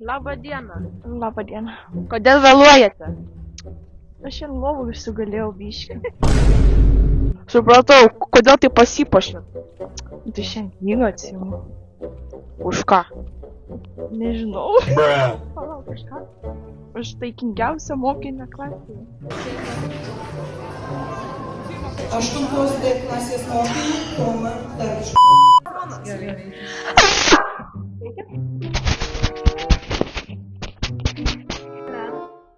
Labą dieną. Labą dieną. Kodėl vėluojate? Aš šiandien lovų visų galėjau biškį. Supratau, kodėl tai pasipašėt? Tai šiandien knygą atsiimu. Už ką? Nežinau. Palauk, už ką? Už taikingiausią mokinę klasėje. 8 D klasės mokinį Tomą Darvišką.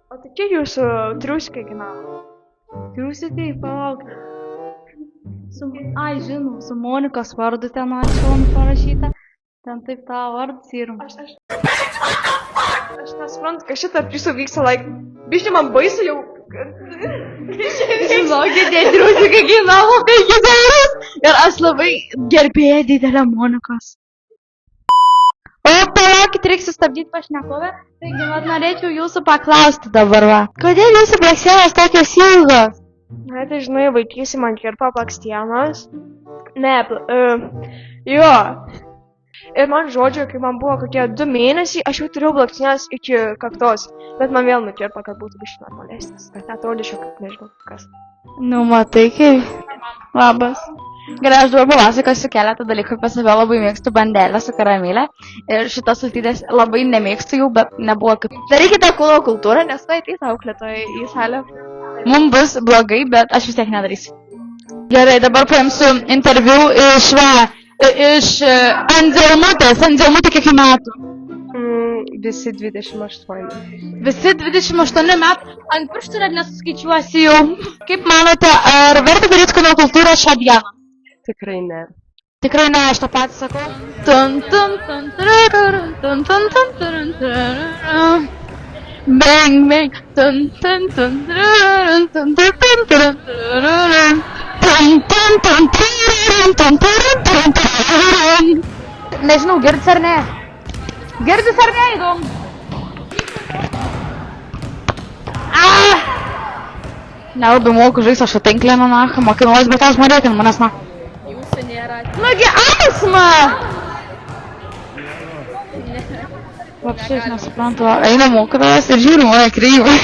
O tai čia jūsų triuškai gynavo? Triusikai, palauk. Ai, žinau, su Monikos vardu ten atšilom parašyta. Ten taip tą vardas ir... Aš nesuprantu, kad šitą jūsų vyksta, biškai man baisu jau... Žinokit, tie triusikai gynavo 5 eurus. Ir aš labai gerbėja didelę Monikos. O, palaukit, reiks sustabdyti pašnekovę. Taigi, vat norėčiau jūsų paklausti dabar, va. Kodėl jūsų plakstienos tokios ilgos? Na, tai žinai, vaikysi man kirpa plakstienos. Ne, jo. Ir man žodžiu, kai man buvo kokie 2 mėnesiai, aš jau turėjau plakstienas iki kaktos. Bet man vėl nukirpa, kad būtų biškai normalesnis. Kad neatrodyčiau, kad nežinau kas. Nu, matai, kaip. Labas. Gerai, aš dabar papasakosiu keletą dalykų apie save. Labai mėgstu bandelę su karamele. Ir šitas sultytės labai nemėgstu jų, bet nebuvo kaip. Darykite kūno kultūrą, nes tai ateis auklėtojai į salę. Mums bus blogai, bet aš vis tiek nedarysiu. Gerai, dabar paimsiu interviu iš Anzelmutės. Anzelmutė kiek metų? Visi 28. Visi 28 metų. Ant pirštų net nesuskaičiuosi jau. Kaip manote, ar verta daryti kūno kultūrą šią dieną? Tikrai ne. Tikrai ne, aš tą patį sakau. Tun, tun, tun, tururun, tun, tun, tun, turun, tururun. Bang, bang. Tun, tun, tun, tururun, tun, tun, tun, turun, tururun. Tun, tun, tun, tururun, tun, turun, turun, tururun. Nežinau, girdis ar ne? Girdis ar ne, įdomu? Nelabai moku žaisti, aš atinklinu, mokinuosi, bet aš norėkinu manęs, Jūsų nėra. Nugi asma! Vapšiai, aš nesuprantu, eina mokytojas ir žiūri mane kreivai.